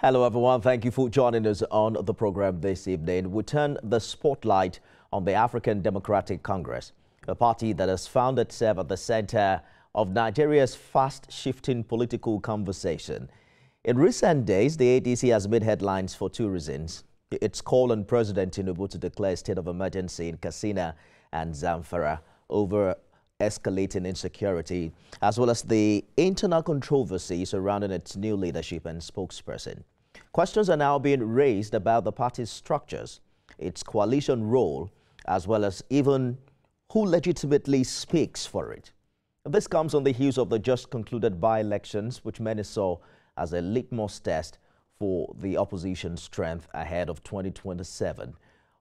Hello, everyone. Thank you for joining us on the program this evening. We turn the spotlight on the African Democratic Congress, a party that has found itself at the center of Nigeria's fast-shifting political conversation. In recent days, the ADC has made headlines for two reasons. Its call on President Tinubu to declare a state of emergency in Katsina and Zamfara over escalating insecurity, as well as the internal controversy surrounding its new leadership and spokesperson. Questions are now being raised about the party's structures, its coalition role, as well as even who legitimately speaks for it. This comes on the heels of the just concluded by-elections, which many saw as a litmus test for the opposition's strength ahead of 2027.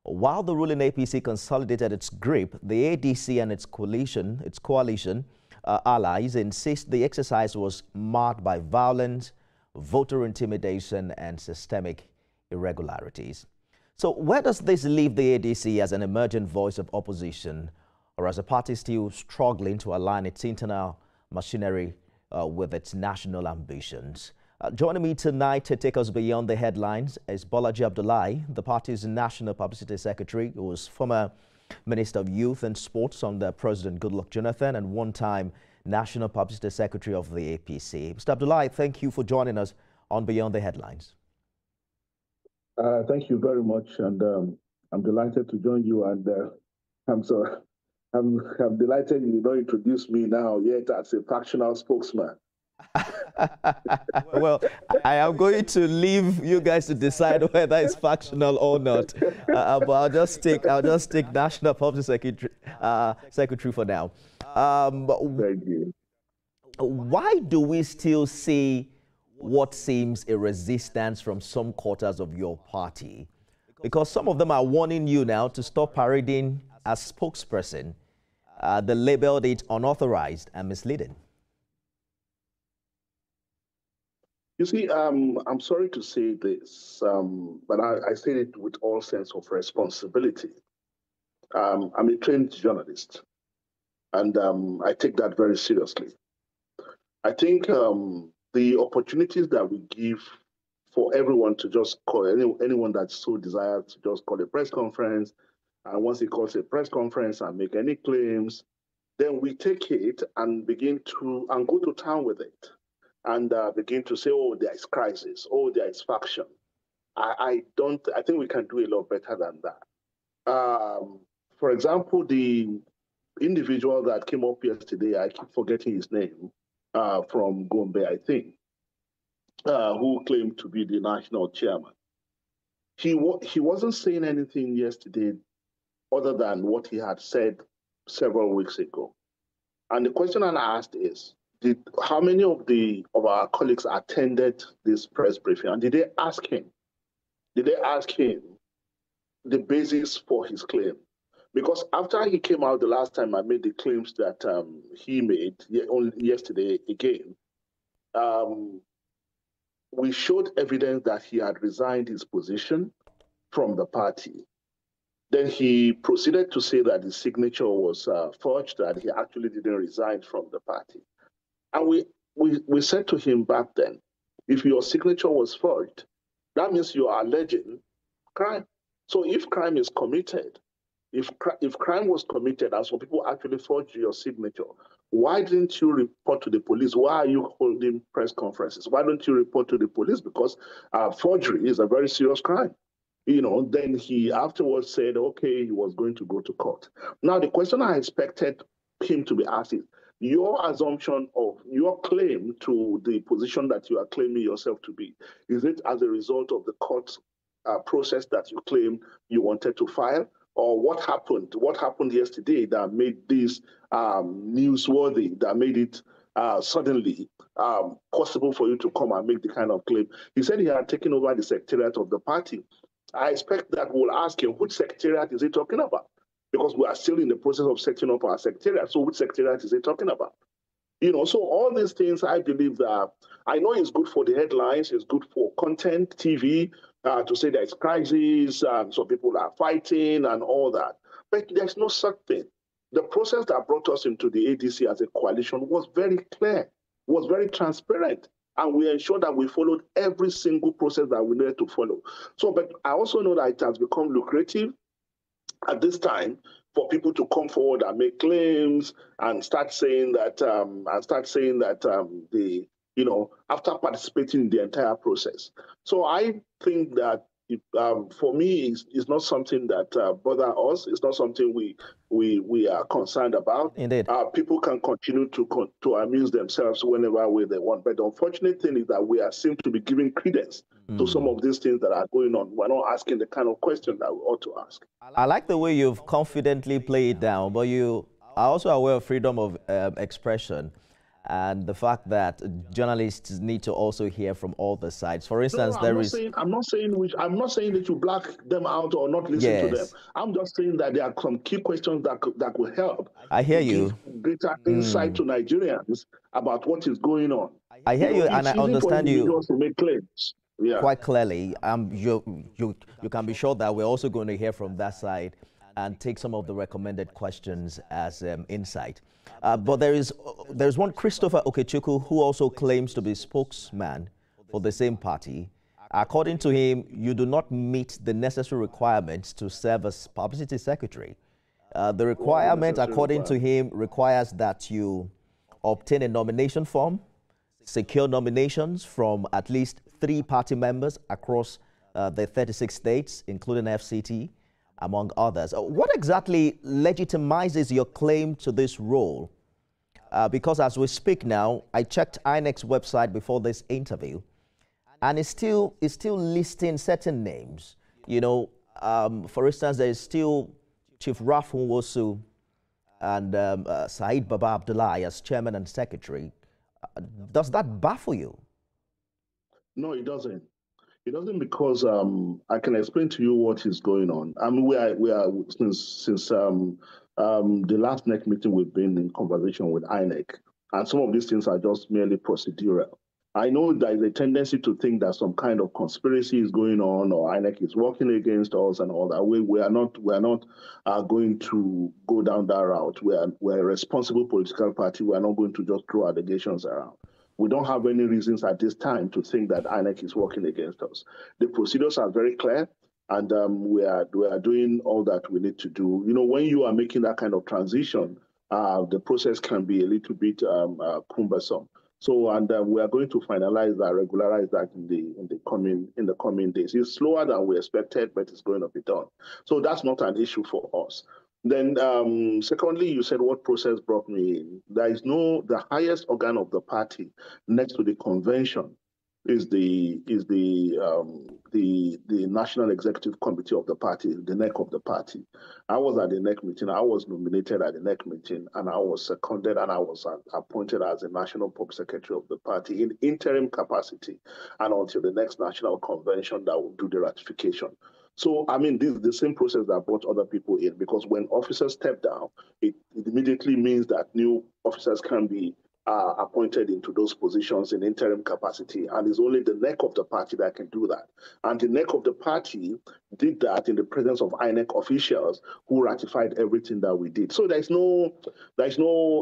While the ruling APC consolidated its grip, the ADC and its coalition allies insist the exercise was marked by violence, voter intimidation, and systemic irregularities. So where does this leave the ADC as an emergent voice of opposition, or as a party still struggling to align its internal machinery with its national ambitions? Joining me tonight to take us beyond the headlines is Bolaji Abdullahi, the party's National Publicity Secretary, who was former Minister of Youth and Sports under President Goodluck Jonathan and one-time National Publicity Secretary of the APC. Mr. Abdullahi, thank you for joining us on Beyond the Headlines. Thank you very much, and I'm delighted to join you. And I'm delighted you don't introduce me now yet as a factional spokesman. Well, I am going to leave you guys to decide whether it's factional or not. But I'll just take National Publicity Secretary for now. Thank you. Why do we still see what seems a resistance from some quarters of your party? Because some of them are warning you now to stop parading as spokesperson. They labeled it unauthorized and misleading. You see, I'm sorry to say this, but I say it with all sense of responsibility. I'm a trained journalist, and I take that very seriously. I think the opportunities that we give for everyone to just call, anyone that so desires to just call a press conference, and once he calls a press conference and make any claims, then we take it and begin to go to town with it. And begin to say, oh, there is crisis, oh, there is faction. I think we can do a lot better than that. For example, the individual that came up yesterday, I keep forgetting his name, from Gombe, I think, who claimed to be the national chairman. He wasn't saying anything yesterday other than what he had said several weeks ago. And the question I asked is, how many of our colleagues attended this press briefing, and did they ask him the basis for his claim? Because after he came out the last time I made the claims that he made only yesterday again, we showed evidence that he had resigned his position from the party. Then he proceeded to say that his signature was forged, that he actually didn't resign from the party. And we said to him back then, if your signature was forged, that means you are alleging crime. So if crime is committed, if crime was committed and some people actually forged your signature, why didn't you report to the police? Why are you holding press conferences? Why don't you report to the police? Because forgery is a very serious crime. Then he afterwards said, okay, he was going to go to court. Now, the question I expected him to be asked is, your assumption of your claim to the position that you are claiming yourself to be, is it as a result of the court process that you claim you wanted to file? Or what happened? What happened yesterday that made this newsworthy, that made it suddenly possible for you to come and make the kind of claim? He said he had taken over the secretariat of the party. I expect that we'll ask him, which secretariat is he talking about? Because we are still in the process of setting up our secretariat. So which secretariat is he talking about? So all these things, I believe that, I know it's good for the headlines, it's good for content, TV, to say there's crisis, and so people are fighting and all that. But there's no such thing. The process that brought us into the ADC as a coalition was very clear, was very transparent. And we ensured that we followed every single process that we needed to follow. So, but I also know that it has become lucrative at this time for people to come forward and make claims and start saying that they, after participating in the entire process. So I think that for me, it's not something that bother us. It's not something we are concerned about. Indeed. People can continue to amuse themselves whenever way they want. But the unfortunate thing is that we seem to be giving credence to some of these things that are going on. We're not asking the kind of question that we ought to ask. I like the way you've confidently played it down, but you are also aware of freedom of expression and the fact that journalists need to also hear from all the sides. For instance, I'm not saying that you black them out or not listen to them. I'm just saying that there are some key questions that will help. I hear you. Give greater insight to Nigerians about what is going on. I hear you, and I understand you to make claims. Yeah. Quite clearly. You can be sure that we're also going to hear from that side and take some of the recommended questions as insight. But there's one Christopher Okechukwu who also claims to be spokesman for the same party. According to him, you do not meet the necessary requirements to serve as publicity secretary. The requirement, according to him, requires that you obtain a nomination form, secure nominations from at least 3 party members across the 36 states, including FCT, among others. What exactly legitimizes your claim to this role? Because as we speak now, I checked INEC's website before this interview, and it's still listing certain names. For instance, there is still Chief Ralph Nwosu and Said Baba Abdullahi as chairman and secretary. Does that baffle you? No, it doesn't. It doesn't, because I can explain to you what is going on. I mean, we are since the last NEC meeting, we've been in conversation with INEC, and some of these things are just merely procedural. I know there is a tendency to think that some kind of conspiracy is going on, or INEC is working against us and all that. We are not going to go down that route. We're a responsible political party. We are not going to just throw allegations around. We don't have any reasons at this time to think that INEC is working against us. The procedures are very clear, and we are doing all that we need to do. When you are making that kind of transition, the process can be a little bit cumbersome. So, and we are going to finalize that, regularize that in the coming days. It's slower than we expected, but it's going to be done. So that's not an issue for us. Then, secondly, you said what process brought me in. There is the highest organ of the party next to the convention is the National Executive Committee of the party, the NEC of the party. I was at the NEC meeting. I was nominated at the NEC meeting, and I was seconded, and I was appointed as the National Public Secretary of the party in interim capacity, and until the next national convention that will do the ratification. So, I mean, this is the same process that brought other people in, because when officers step down, it immediately means that new officers can be appointed into those positions in interim capacity, and it's only the NEC of the party that can do that. And the NEC of the party did that in the presence of INEC officials who ratified everything that we did. So there's no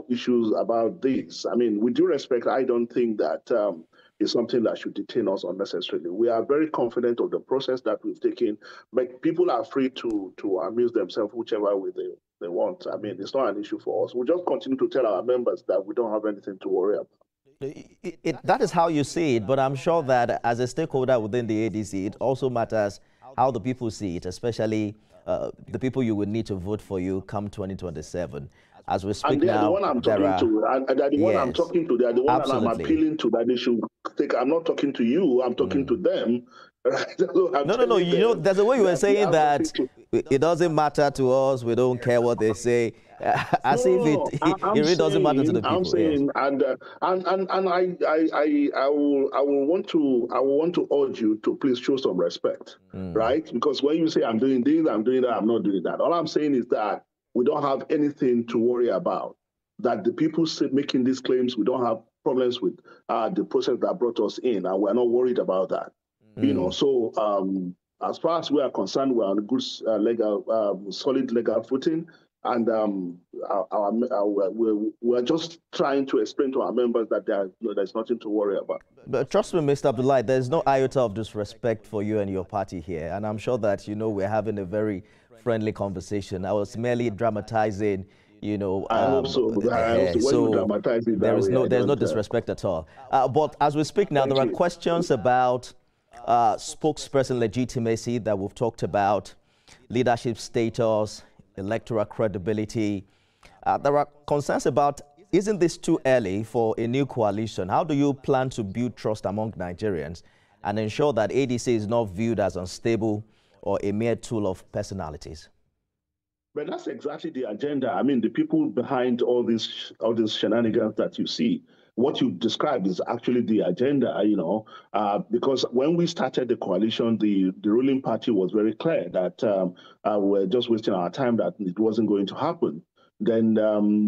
issues about this. I mean, with due respect, I don't think that is something that should detain us unnecessarily. We are very confident of the process that we've taken, but people are free to amuse themselves whichever way they want. I mean, it's not an issue for us. We just continue to tell our members that we don't have anything to worry about. That is how you see it, but I'm sure that as a stakeholder within the ADC, it also matters how the people see it, especially the people you would need to vote for you come 2027. As we speak now, the one I'm talking to. They're the one I'm talking to. They're the one that I'm appealing to, that they should take. I'm not talking to you. I'm talking to them. No. You know, there's a way you were saying that it doesn't matter to us. We don't care what they say. As if it really doesn't matter to the people. I'm saying, yes. I will want to urge you to please show some respect, right? Because when you say I'm doing this, I'm doing that, I'm not doing that. All I'm saying is that we don't have anything to worry about. That the people making these claims, we don't have problems with the process that brought us in, and we're not worried about that. So as far as we are concerned, we're on a good, solid legal footing, And we're just trying to explain to our members that there's nothing to worry about. But trust me, Mr. Abdullahi, there's no iota of disrespect for you and your party here. And I'm sure that, we're having a very friendly conversation. I was merely dramatizing, I hope so. So there's no disrespect at all. But as we speak now, there are questions about spokesperson legitimacy that we've talked about, leadership status, electoral credibility. There are concerns about, isn't this too early for a new coalition? How do you plan to build trust among Nigerians and ensure that ADC is not viewed as unstable or a mere tool of personalities? But that's exactly the agenda. I mean, the people behind all these shenanigans that you see, what you described is actually the agenda, because when we started the coalition, the ruling party was very clear that we're just wasting our time, that it wasn't going to happen. Then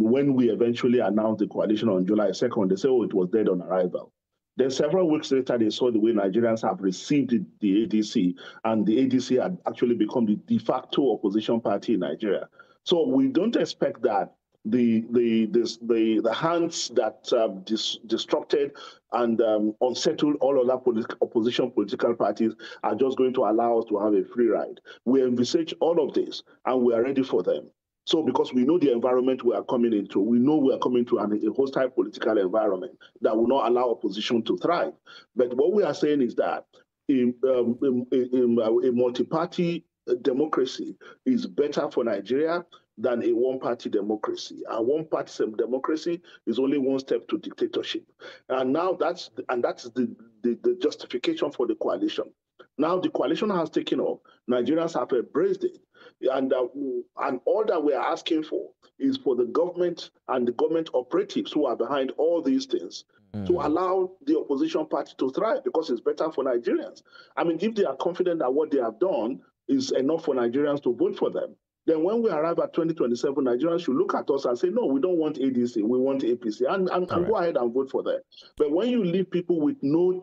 when we eventually announced the coalition on July 2nd, they said, oh, it was dead on arrival. Then several weeks later, they saw the way Nigerians have received the ADC, and the ADC had actually become the de facto opposition party in Nigeria. So we don't expect that the hands that disrupted and unsettled all other opposition political parties are just going to allow us to have a free ride. We envisage all of this, and we are ready for them. So because we know the environment we are coming into, we know we are coming to a hostile political environment that will not allow opposition to thrive. But what we are saying is that a multi-party democracy is better for Nigeria than a one-party democracy. A one-party democracy is only one step to dictatorship. And now that's the justification for the coalition. Now the coalition has taken off. Nigerians have embraced it. And all that we are asking for is for the government and the government operatives who are behind all these things to allow the opposition party to thrive, because it's better for Nigerians. I mean, if they are confident that what they have done is enough for Nigerians to vote for them, then when we arrive at 2027, Nigerians should look at us and say, no, we don't want ADC, we want APC, and go ahead and vote for them. But when you leave people with no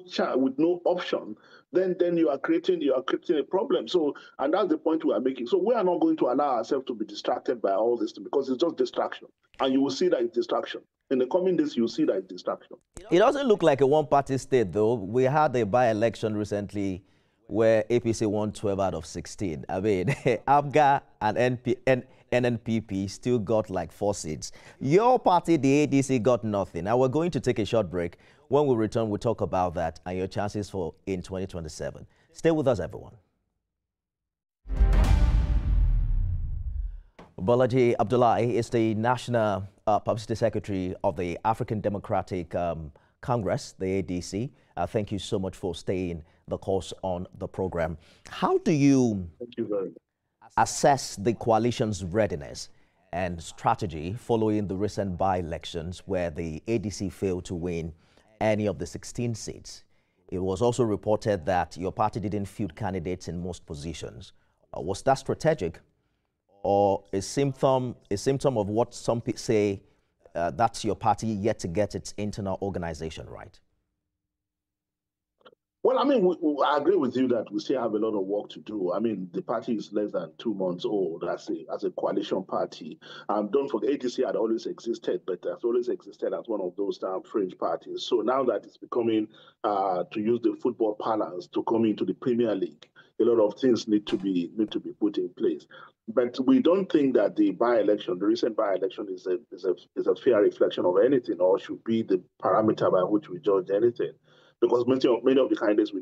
option, then you are creating a problem. So, and that's the point we are making. So we are not going to allow ourselves to be distracted by all this, because it's just distraction. And you will see that it's distraction. In the coming days, you'll see that it's distraction. It doesn't look like a one-party state, though. We had a by-election recently where APC won 12 out of 16. I mean, ABGA and NNPP still got like 4 seats. Your party, the ADC, got nothing. Now, we're going to take a short break. When we return, we'll talk about that and your chances for in 2027. Stay with us, everyone. Bolaji Abdullahi is the National Publicity Secretary of the African Democratic Congress, the ADC. Thank you so much for staying the course on the program. How do you assess the coalition's readiness and strategy following the recent by-elections where the ADC failed to win any of the 16 seats? It was also reported that your party didn't field candidates in most positions. Was that strategic, or a symptom of what some people say that's your party yet to get its internal organization right? Well, I mean, I agree with you that we still have a lot of work to do. I mean, the party is less than 2 months old as a coalition party. Don't forget, ADC had always existed, but has always existed as one of those fringe parties. So now that it's becoming, to use the football parlance, to come into the Premier League, a lot of things need to be put in place. But we don't think that the recent by-election, is a fair reflection of anything, or should be the parameter by which we judge anything. Because many of the candidates we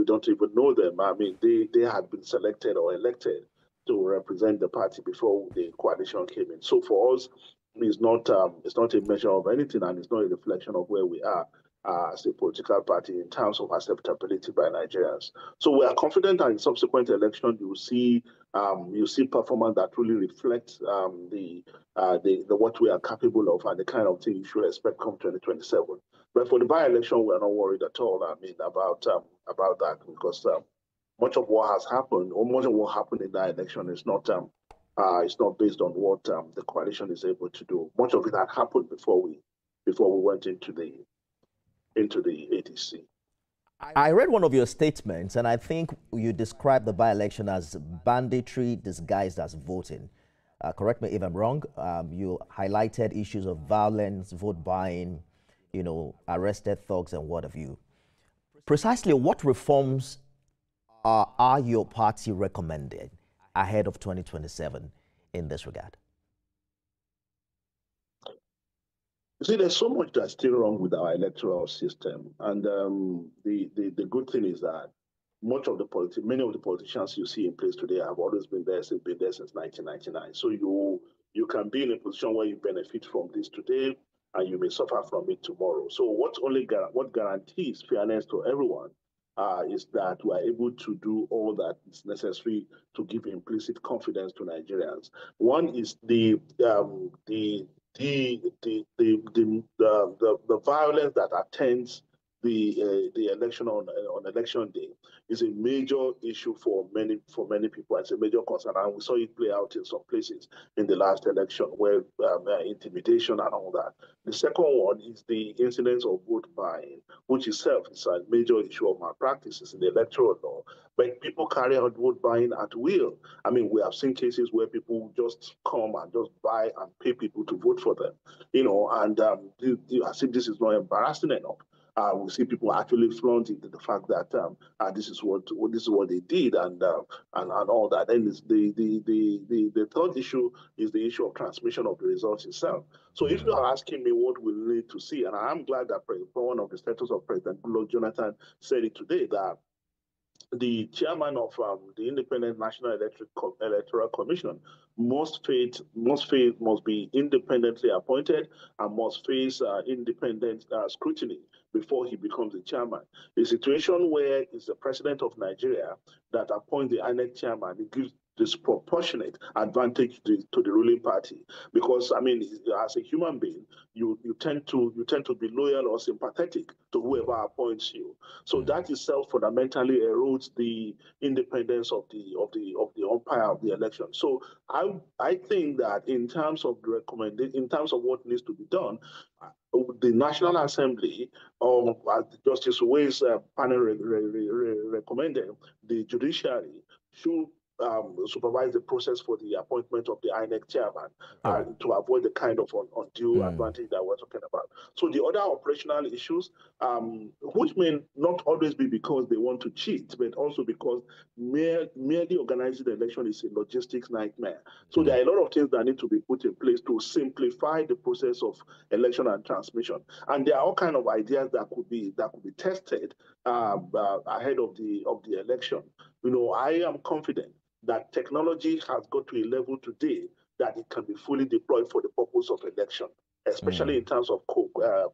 don't even know them. I mean, they had been selected or elected to represent the party before the coalition came in. So for us, it's not a measure of anything, and it's not a reflection of where we are as a political party in terms of acceptability by Nigerians. So we are confident that in subsequent election you see performance that really reflects what we are capable of and the kind of thing you should expect come 2027. But for the by-election, we are not worried at all. I mean, about that, because much of what has happened, or much of what happened in that election, is not based on what the coalition is able to do. Much of it had happened before we went into the ADC. I read one of your statements, and I think you described the by-election as banditry disguised as voting. correct me if I'm wrong, you highlighted issues of violence, vote buying, arrested thugs and what have you. Precisely what reforms are your party recommending ahead of 2027 in this regard? You see, there's so much that's still wrong with our electoral system. And the good thing is that many of the politicians you see in place today have always been there since 1999. So you can be in a position where you benefit from this today, and you may suffer from it tomorrow. So what guarantees fairness to everyone is that we are able to do all that is necessary to give implicit confidence to Nigerians. One is the violence that attends the election on election day is a major issue for many people. It's a major concern, and we saw it play out in some places in the last election, where intimidation and all that. The second one is the incidence of vote buying, which itself is a major issue of malpractices in the electoral law. But people carry out vote buying at will. I mean, we have seen cases where people just come and just buy and pay people to vote for them, and as if this is not embarrassing enough. We see people actually flaunting the fact that this is what they did, and all that. And the third issue is the issue of transmission of the results itself. So if you are asking me what we need to see, and I'm glad that one of the status of President Goodluck Jonathan said it today, that the chairman of the Independent National Electoral Commission must be independently appointed and must face independent scrutiny before he becomes the chairman. A situation where it's the president of Nigeria that appoints the INEC chairman, it gives disproportionate advantage to the ruling party, because I mean, as a human being, you tend to be loyal or sympathetic to whoever appoints you. So that itself fundamentally erodes the independence of the umpire of the election. So I think that in terms of what needs to be done, the National Assembly, as Justice Uwe's panel recommended, the judiciary should supervise the process for the appointment of the INEC chairman, to avoid the kind of undue advantage that we're talking about. So the other operational issues, which may not always be because they want to cheat, but also because merely organizing the election is a logistics nightmare. So there are a lot of things that need to be put in place to simplify the process of election and transmission. And there are all kinds of ideas that could be tested ahead of the election. I am confident that technology has got to a level today that it can be fully deployed for the purpose of election, especially in terms of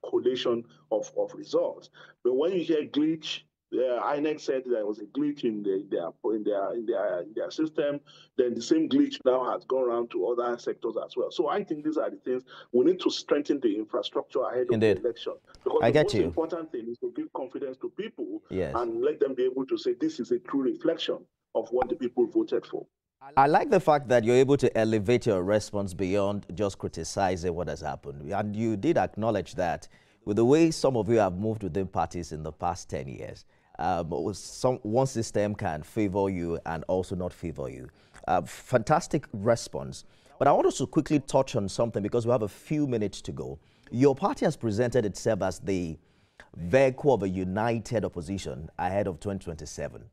collation of results. But when you hear glitch, INEC said there was a glitch in their system, then the same glitch now has gone around to other sectors as well. So I think these are the things we need to strengthen the infrastructure ahead of the election. Because the most important thing is to give confidence to people and let them be able to say this is a true reflection of what the people voted for. I like the fact that you're able to elevate your response beyond just criticizing what has happened. And you did acknowledge that with the way some of you have moved within parties in the past 10 years, one system can favor you and also not favor you. Fantastic response. But I want us to quickly touch on something because we have a few minutes to go. Your party has presented itself as the vehicle of a united opposition ahead of 2027.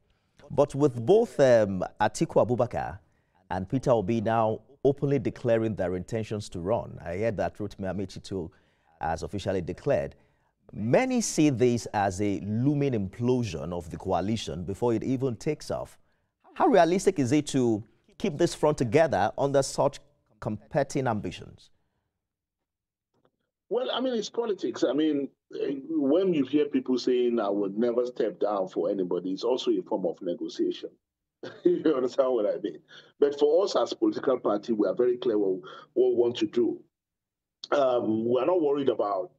But with both Atiku Abubakar and Peter Obi now openly declaring their intentions to run, I heard that Rotimi Amechi too has officially declared, many see this as a looming implosion of the coalition before it even takes off. How realistic is it to keep this front together under such competing ambitions? Well, I mean, it's politics. I mean, when you hear people saying, I would never step down for anybody, it's also a form of negotiation. You understand what I mean? But for us as a political party, we are very clear what we want to do. We're not worried about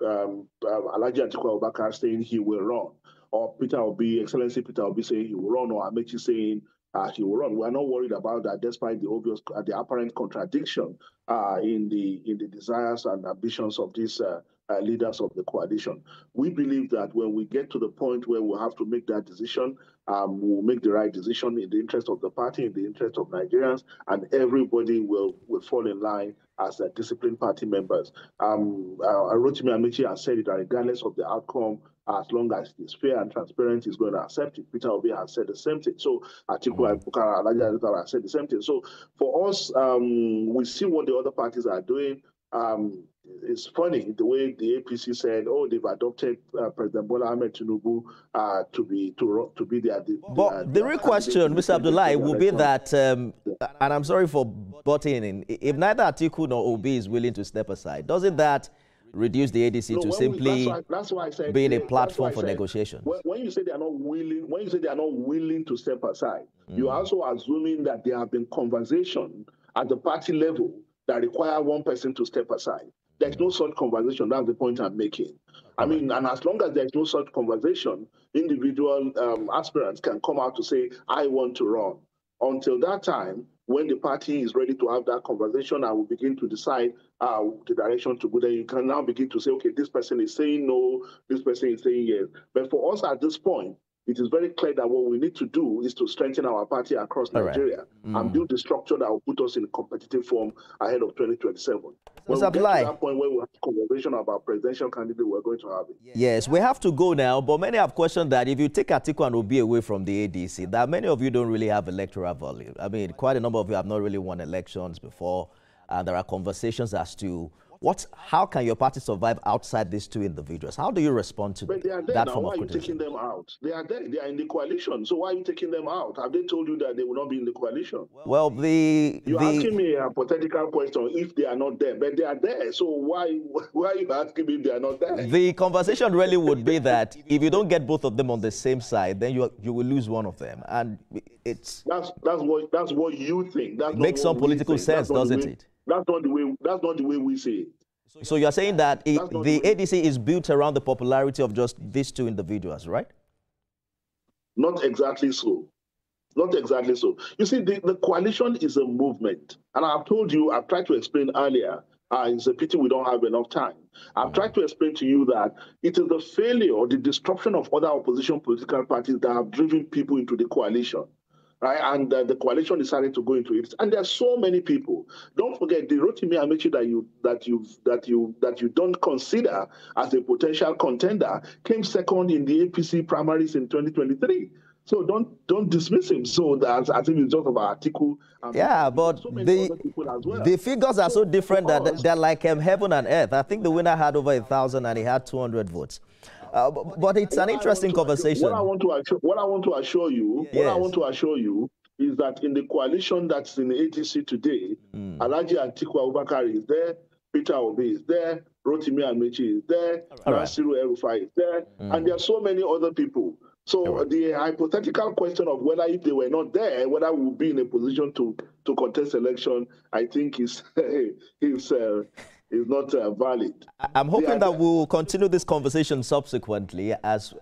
Alhaji Atiku Abubakar saying he will run, or Peter Obi, Excellency Peter Obi saying he will run, or Amechi saying he will run. We're not worried about that, despite the apparent contradiction in the desires and ambitions of these leaders of the coalition. We believe that when we get to the point where we have to make that decision, will make the right decision in the interest of the party, in the interest of Nigerians, and everybody will fall in line as disciplined party members. Rotimi Amaechi has said it, that regardless of the outcome, as long as it's fair and transparent, he's going to accept it. Peter Obi has said the same thing. So Atiku Abubakar, Alhaji Abdullahi has said the same thing. So for us, we see what the other parties are doing. It's funny the way the APC said, "Oh, they've adopted President Bola Ahmed Tinubu to be their." But the real question, Mr. Abdullahi, will be that, and I'm sorry for butting in, if neither Atiku nor Obi is willing to step aside, doesn't that reduce the ADC to simply being a platform for negotiation? When you say they are not willing, to step aside, you are also assuming that there have been conversation at the party level that require one person to step aside. There's no such conversation. That's the point I'm making. I mean, and as long as there's no such conversation, individual aspirants can come out to say, I want to run. Until that time, when the party is ready to have that conversation and will begin to decide the direction to go, then you can now begin to say, okay, this person is saying no, this person is saying yes. But for us at this point, it is very clear that what we need to do is to strengthen our party across Nigeria and build the structure that will put us in a competitive form ahead of 2027. When we get to that point where we have a conversation about presidential candidate, we're going to have it. Yes, we have to go now, but many have questioned that if you take Atiku and Obi away from the ADC, that many of you don't really have electoral value. I mean, quite a number of you have not really won elections before, and there are conversations as to how can your party survive outside these two individuals? How do you respond to that form of criticism? Why are you taking them out? They are there. They are in the coalition. So why are you taking them out? Have they told you that they will not be in the coalition? Well, you're asking me a hypothetical question if they are not there, but they are there. So why are you asking me if they are not there? The conversation really would be that if you don't get both of them on the same side, then you will lose one of them, and it's that's what you think. That makes some political sense, doesn't it? That's not the way we see it. So you're saying that the ADC is built around the popularity of just these two individuals, right? Not exactly so. Not exactly so. You see, the coalition is a movement. And I've told you, I've tried to explain earlier, it's a pity we don't have enough time. I've tried to explain to you that it is the failure or the disruption of other opposition political parties that have driven people into the coalition. Right? And the coalition decided to go into it. And there are so many people. Don't forget the Rotimi Amaechi that you don't consider as a potential contender came second in the APC primaries in 2023. So don't dismiss him. So that I think it's just about Atiku. Yeah, but the figures are so different that they're like heaven and earth. I think the winner had over 1,000 and he had 200 votes. But it's an interesting conversation. What I want to assure you is that in the coalition that's in the ADC today, Alhaji Atiku Abubakar is there, Peter Obi is there, Rotimi Amaechi is there, Nasiru El-Rufai is there, and there are so many other people. So the hypothetical question of whether if they were not there, whether we would be in a position to contest election, I think is is not valid. I'm hoping that we'll continue this conversation subsequently as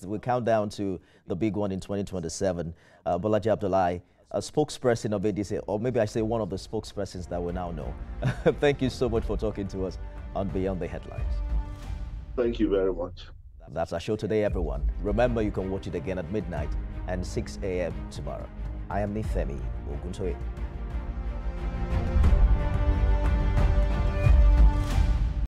we count down to the big one in 2027. Bolaji Abdullahi, a spokesperson of ADC, or maybe I say one of the spokespersons that we now know. Thank you so much for talking to us on Beyond the Headlines. Thank you very much. That's our show today, everyone. Remember, you can watch it again at midnight and 6 a.m. tomorrow. I am Nifemi Oguntoye.